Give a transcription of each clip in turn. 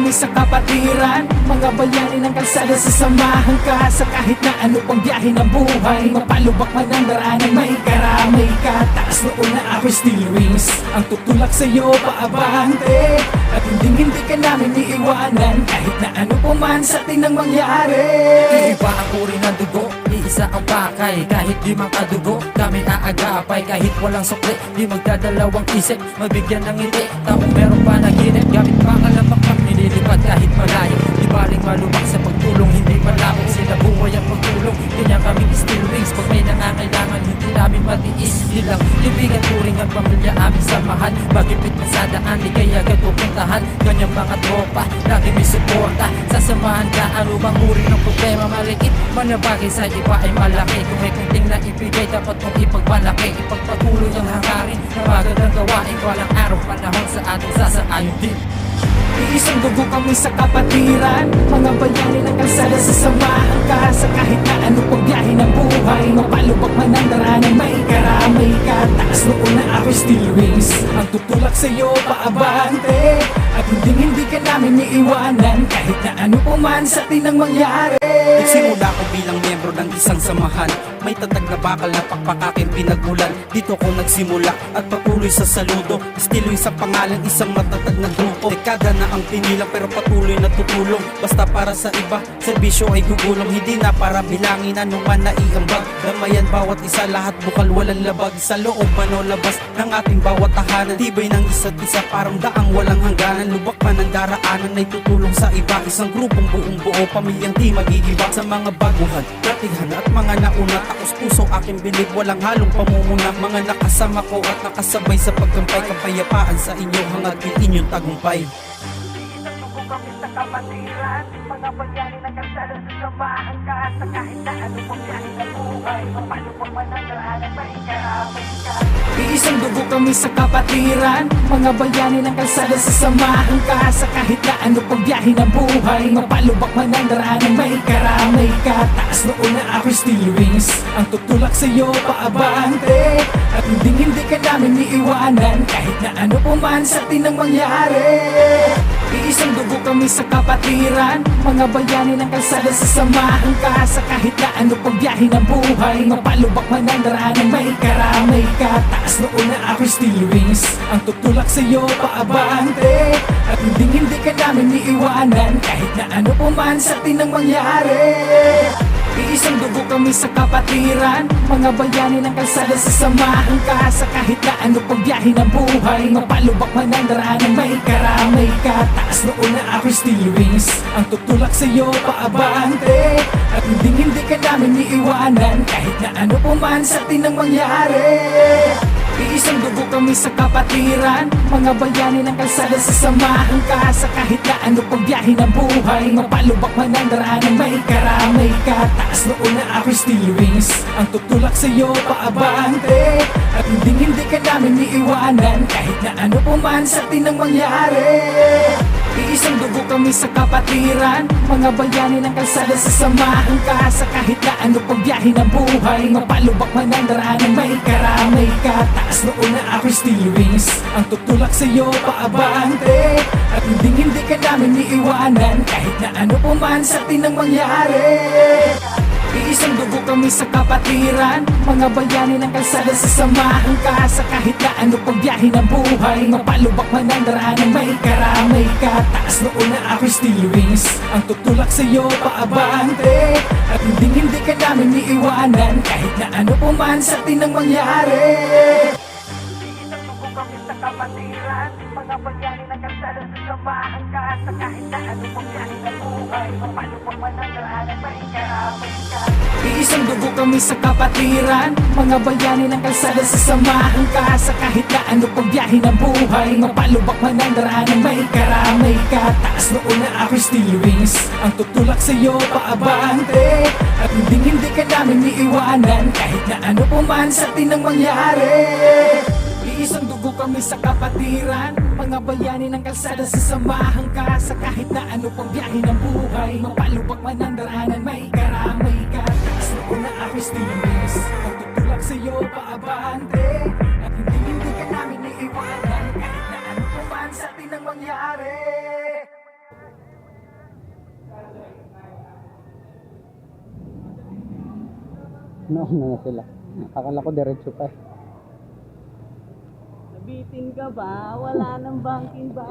kami sa kapatiran, mga bayani ng kalsada, sasamahan ka sa kahit na ano pang biyahe ng buhay. Mapalubak man ang daraanan, may karamay ka. Taas noon na ako still wings, ang tutulak sa'yo paabante. At hindi ka namin iiwanan, kahit na ano pa man sa atin ang mangyari. Iiba ang uri ng dugo, iisa ang pakay. Kahit di makadugo, kami aagapay. Kahit walang sukli, di magdadalawang isip. Mabigyan ng ngiti, taong meron panaginip. Gamit pangalamak ang nililipad kahit malayo. Di baling malubak sa pagtulong, hindi malabong sila buhay ang pagtulong. Ganyan kami still wings, pag may nangangailangan hindi namin matiis. Di lang ibigan, turing ang pamilya aming samahan. Magipit na sa daan, di kaya agad pupuntahan. Ganyang mga tropa, lagi may suporta. Sasamahan ka, ano bang uri ng problema? Maliit, man na bagay sa iba ay malaki. Kung may kunting na ibigay, dapat mong ipagmalaki. Ipagpatuloy ang hangarin na magandang gawain. Walang araw panahon sa ating sasaayon din. Iisang dugo kami sa kapatiran, mga bayani ng kalsada, sasamahan ka sa kahit na ano pang biyahe ng buhay. Mapalubak man ang daraanan, may karamay ka. Taas noon na ako still wings, ang tutulak sa'yo paabante. At hindi ka namin iiwanan, kahit na ano pa man sa atin ang mangyari. Nagsimula ko bilang miyembro ng isang samahan, may tatag na bakal na pakpakaking pinagmulan. Dito ko nagsimula at patuloy sa saludo. Still wings sa pangalan, isang matatag na grupo. Dekada na ang pinilang pero patuloy na tutulong. Basta para sa iba, serbisyo ay gugulong. Hindi na para bilangin anuman na iambag. Damayan bawat isa, lahat bukal walang labag. Sa loob man o labas ng ating bawat tahanan, tibay ng isa't isa, parang daang walang hangganan. Lubak man ang daraanan ay tutulong sa iba. Isang grupong buong buo, pamilyang di mag-iiba. Sa mga baguhan, katihan at mga nauna, takos puso aking bilib, walang halong pamumuna. Mga nakasama ko at nakasabay sa pagkampay, kapayapaan sa inyo hangad inyong tagumpay. Kami sa kapatiran, mga bayani ng kalsada, sasamahan ka sa kahit na ano pang biyahe ng buhay. Mapalubak man ang daraanan, may karamay ka. Iisang dugo kami sa kapatiran, mga bayani ng kalsada, sasamahan ka sa kahit na ano pang biyahe ng buhay. Mapalubak man ang daraanan, may karamay ka. Taas noon na ako still wings, ang tutulak sa'yo paabante. At hindi ka namin iiwanan, kahit na ano pa man sa atin ang mangyari. Iisang dugo kami sa kapatiran, mga bayani ng kalsada, sasamahan ka sa kahit na ano pang biyahe ng buhay. Mapalubak man ang daraanan, may karamay ka. Taas noon na ako still wings, ang tutulak sa'yo paabante. At hindi ka namin iiwanan, kahit na ano pa man sa atin ang mangyari. Iisang dugo kami sa kapatiran, mga bayani ng kalsada, sasamahan ka sa kahit na ano pang biyahe ng buhay. Mapalubak man ang daraanan, may karamay ka. Taas noon na ako still wings, ang tutulak sa'yo paabante. At hindi ka namin iiwanan, kahit na ano pa man sa atin ang mangyari. Iisang dugo kami sa kapatiran, mga bayani ng kalsada, sasamahan ka sa kahit na ano pang biyahe ng buhay. Mapalubak man ang daraanan, may karamay ka. Taas noon na ako still wings, ang tutulak sa'yo paabante. At hindi ka namin iiwanan, kahit na ano pa man sa atin ang mangyari. Iisang dugo kami sa kapatiran, mga bayani ng kalsada, sasamahan ka sa kahit na ano pang biyahe ng buhay. Mapalubak man ang daraanan, may karamay ka. Taas noon na ako still wings, ang tutulak sa'yo paabante. At hindi ka namin iiwanan, kahit na ano pa man sa atin ang mangyari. Iisang dugo kami sa kapatiran, mga bayani ng kalsada, sasamahan ka sa kahit na ano pang biyahe ng buhay. Mapalubak man ang daraanan, may karamay ka. Taas noon na ako still wings, ang tutulak sa'yo paabante. At hindi ka namin iiwanan, kahit na ano pa man sa atin ang mangyari. Iisang dugo kami sa kapatiran, mga bayani ng kalsada, sasamahan ka sa kahit na ano pang biyahe ng buhay. Mapalubak man ang daraanan, may karamay ka. Iisang dugo kami sa kapatiran, mga bayani ng kalsada, sasamahan ka sa kahit na ano pang biyahe ng buhay. Mapalubak man ang daraanan, may karamay ka. Taas noon na ako still wings, ang tutulak sa'yo paabante. At hindi ka namin iiwanan, kahit na ano pa man sa atin ang mangyari. Iisang dugo kami sa kapatiran, mga bayani ng kalsada, sasamahan ka sa kahit na ano pang biyahe ng buhay. Mapalubak man ang daraanan, may karamay ka. Taas noon na ako still wings, ang tutulak sa'yo paabante. At hindi ka namin iiwanan, kahit na ano pa man sa atin ang mangyari. Nauna na sila. Akala ko diretso pa. Nabitin ka ba? Wala nang banking ba?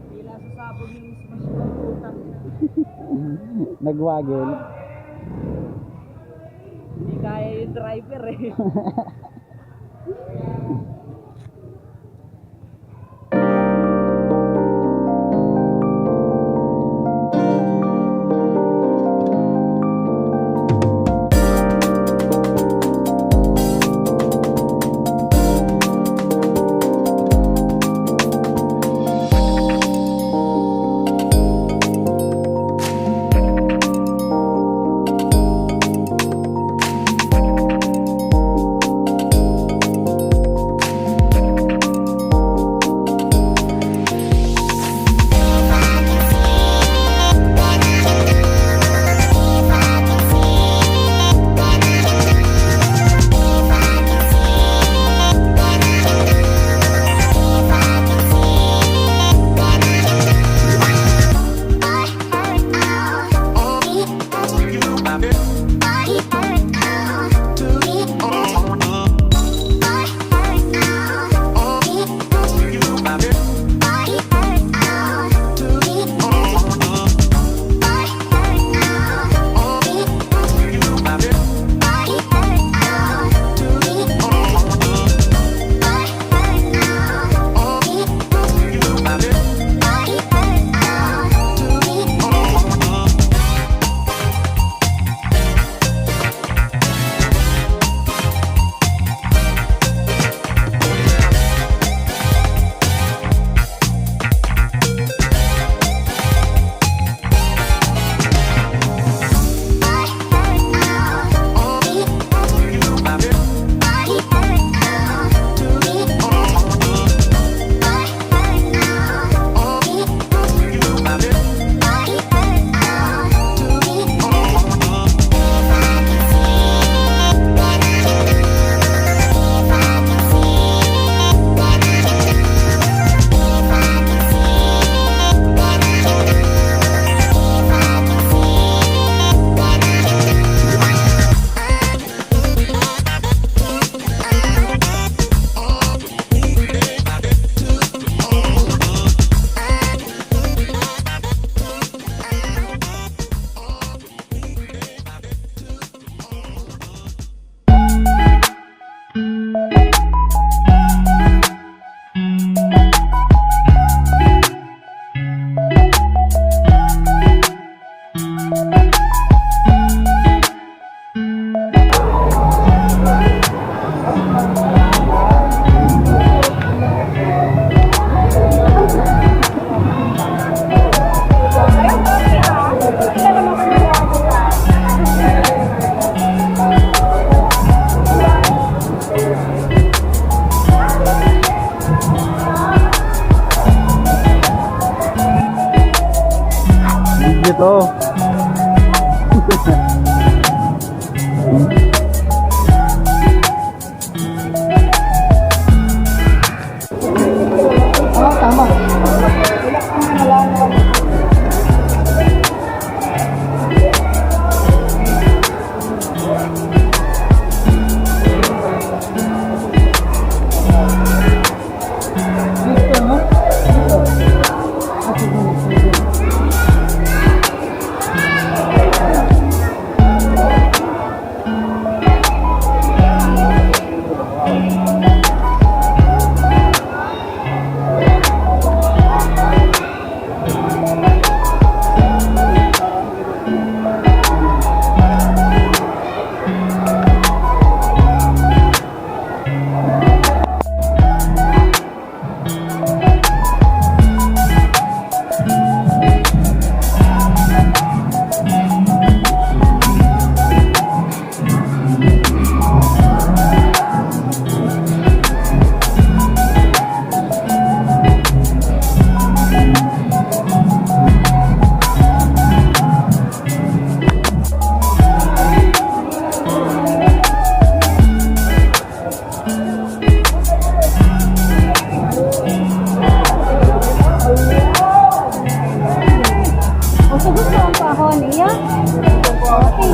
Tila sa sabog yung smash ko utang na. Nagwagil. Hindi kaya yung driver eh. Dito. gusto ang pahon, iya? Okay.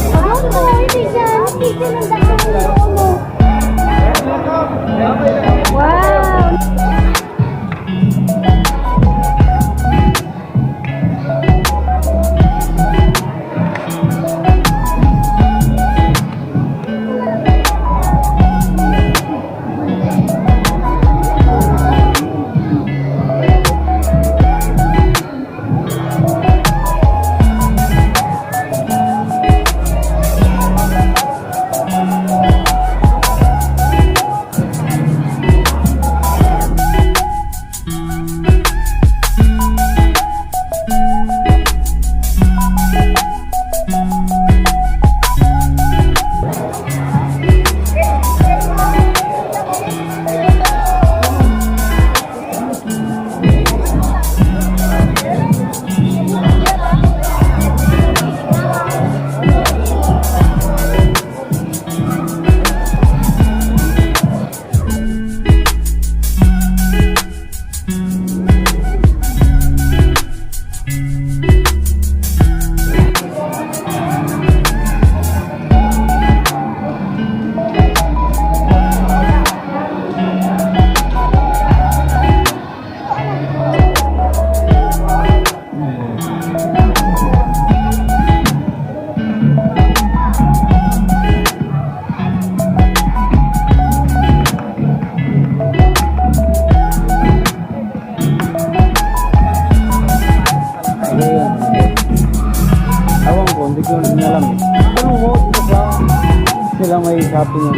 Pahon mo, hindi dyan. Hindi dyan ang daan mo. Wow! Ewan ko, hindi ko rin alam eh. Tanong mo, ito ba? Sila may sabi niya.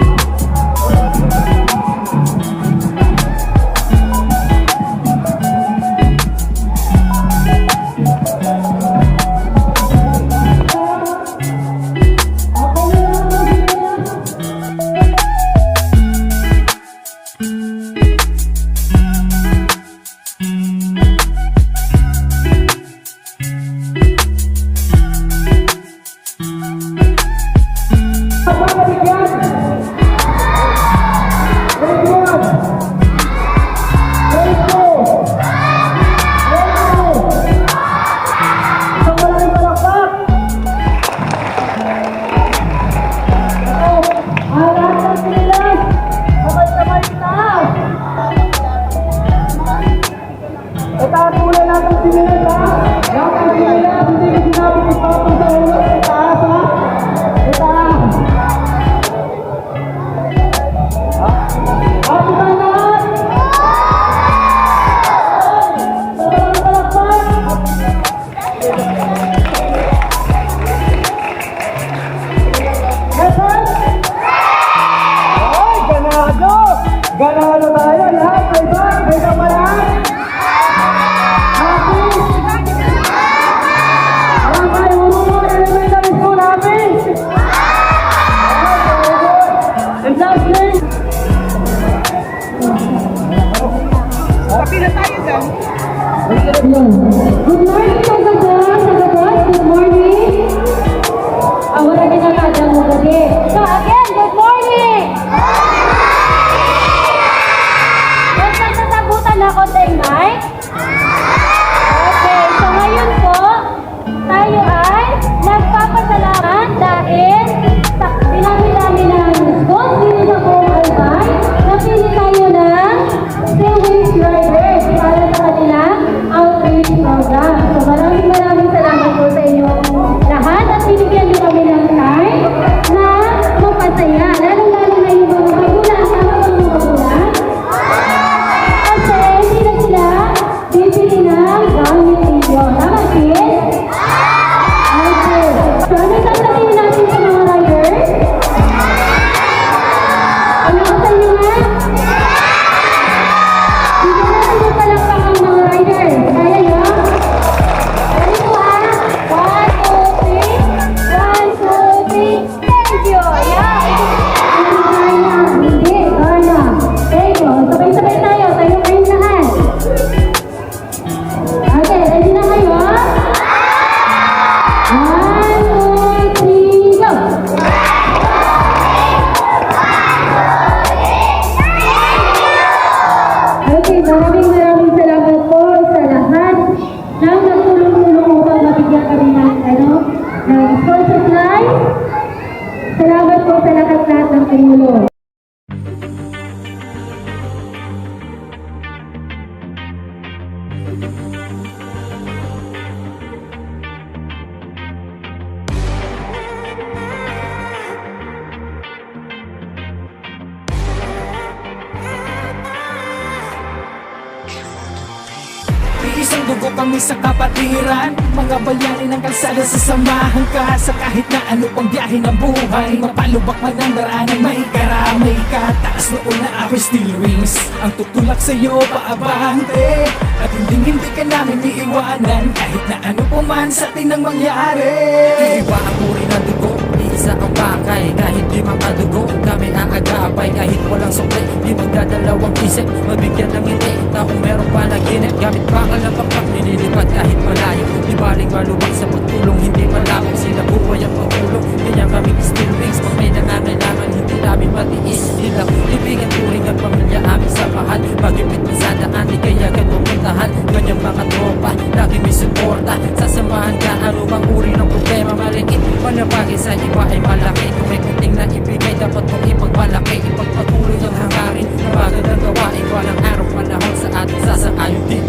ng Pangulo. Iisang dugo kami sa kapatiran, mga bayani ng kalsada, sasamahan ka sa kahit na ano pang biyahe ng buhay. Mapalubak man ang daraanan, may karamay ka. Taas noon na ako still rings, ang tutulak sa'yo paabante. At hindi ka namin iiwanan, kahit na ano pa man sa atin ang mangyari. Iiba ang uri ng dugo, iisa ang pakay. Kahit di makadugo, kami aagapay. Kahit walang sukli, di magdadalawang isip. Mabigyan ng ngiti, taong meron panaginip. Gamit bakal na pakpak, nililipad kahit malayo. Di baling malubak sa pagtulong, hindi malako. Sila buhay ang pagtulong, kanya kami still wings. Pag may nangangailangan, hindi namin matiis. Nilang ibigan, turing at pamilya aming samahan. Magipit na sa daan, di kaya agad pupuntahan. Ganyang mga tropa, lagi may suporta. Sasamahan ka, anumang uri ng problema. Maliit, manabagay sa iba ay malaki. Kung may kunting na ibigay, dapat mong ipagmalaki. Ipagpatuloy ang hangarin, na magandang gawain. Walang araw panahon sa ating sasaayon din.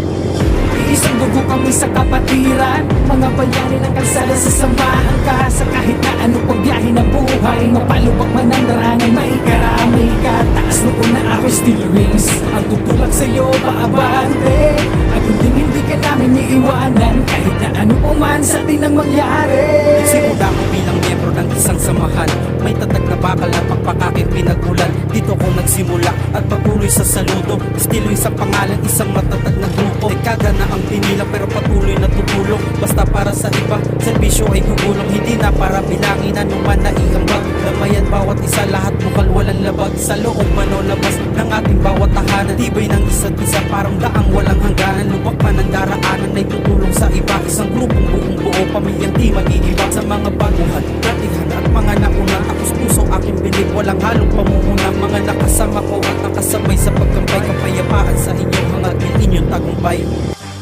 Iisang dugo kami sa kapatiran, mga bayani ng kalsada, sasamahan ka sa kahit na ano pang biyahe ng buhay. Mapalubak man ang daraanan, may karamay ka. Taas noon na ako still rings, ang tutulak sa'yo paabante. At hindi ka namin iiwanan, kahit na ano pa man sa atin ang mangyari. Simula ko bilang miyembro ng isang samahan, may tatag na bakal na pakpakaking pinagulan. Dito ko nagsimula at patuloy sa saludo. Still sa pangalan, isang matatag na grupo. Dekada na ang pinila pero patuloy na tutulong. Basta para sa iba, serbisyo ay gugulong. Hindi na para bilangin anuman na iambag. Lamayan bawat isa, lahat bukal walang labag. Sa loob man o labas ng ating bawat tahanan, tibay ng isa't isa, parang daang walang hangganan. Lubak man ang daraanan ay tutulong sa iba. Isang grupong buong buo, pamilyang di mag-iiba. Sa mga baguhan, datihan at mga nauna, ako's puso aking bilib, walang halong pamumuna. Mga nakasama ko at nakasabay sa pagkampay, kapayapaan sa inyong hangad, inyong tagumpay.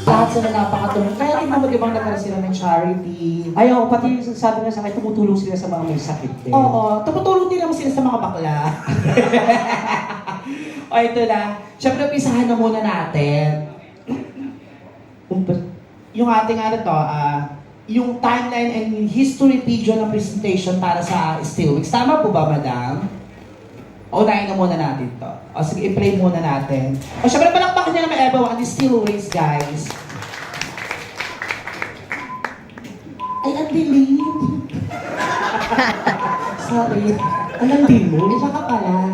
Lahat sila napakatulong. Kaya rin naman ibang nagkaroon sila ng charity. Ay, oo, pati yung sabi nga sa akin, tumutulong sila sa mga may sakit din. Oo, tumutulong din naman sila sa mga bakla. O ito na, syempre pisahan na muna natin. Yung ating ano to, yung timeline and history video ng presentation para sa Steelworks. Tama po ba, madam? Unahin na muna natin to. O sige, i-play muna natin. O syempre, palakpakan nyo naman everyone, the Steelworks, guys. Ay, ang dilim. Sorry. Ang din mo? Isa ka pala.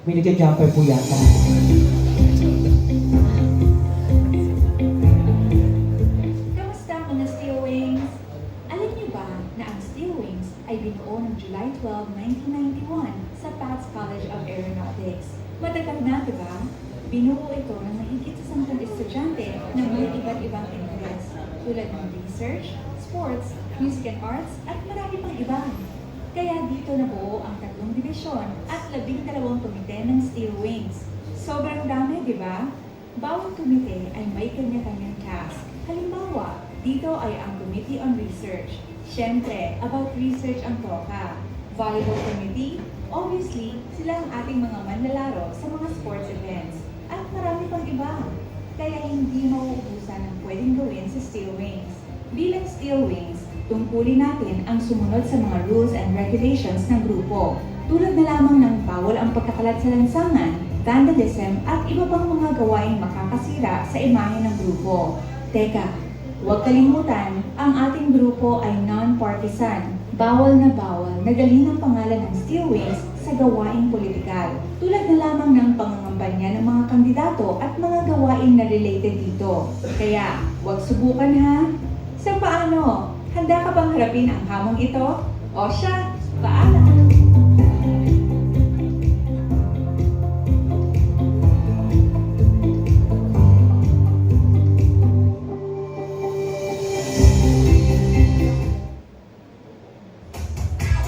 May nagja-jumper po yata. Kamusta mga Steel Wings? Alam niyo ba na ang Steel Wings ay binuo ng July 12, 1991 sa Pats College of Aeronautics. Matagal na, diba? Binuo ito ng mahigit sa 10 estudyante na may iba't ibang interest tulad ng research, sports, music and arts, at marami pang iba. Kaya dito nabuo ang 3 dibisyon at 12 komite ng Steel Wings. Sobrang dami, di ba? Bawat komite ay may kanya-kanyang task. Halimbawa, dito ay ang Committee on Research. Siyempre, about research ang toka. Volleyball Committee, obviously, sila ang ating mga manlalaro sa mga sports events. At marami pang iba. Kaya hindi mauubusan ang pwedeng gawin sa Steel Wings. Bilang Steel Wings, tungkulin natin ang sumunod sa mga rules and regulations ng grupo. Tulad na lamang ng bawal ang pagkakalat sa lansangan, vandalism at iba pang mga gawaing makakasira sa imahe ng grupo. Teka, huwag kalimutan, ang ating grupo ay non-partisan. Bawal na dalhin ang pangalan ng Steel Wings sa gawaing politikal. Tulad na lamang ng pangangampanya ng mga kandidato at mga gawain na related dito. Kaya, huwag subukan ha! Sa paano? Handa ka bang harapin ang hamong ito? O siya, paalam!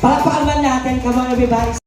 Palakpakan natin, come on everybody.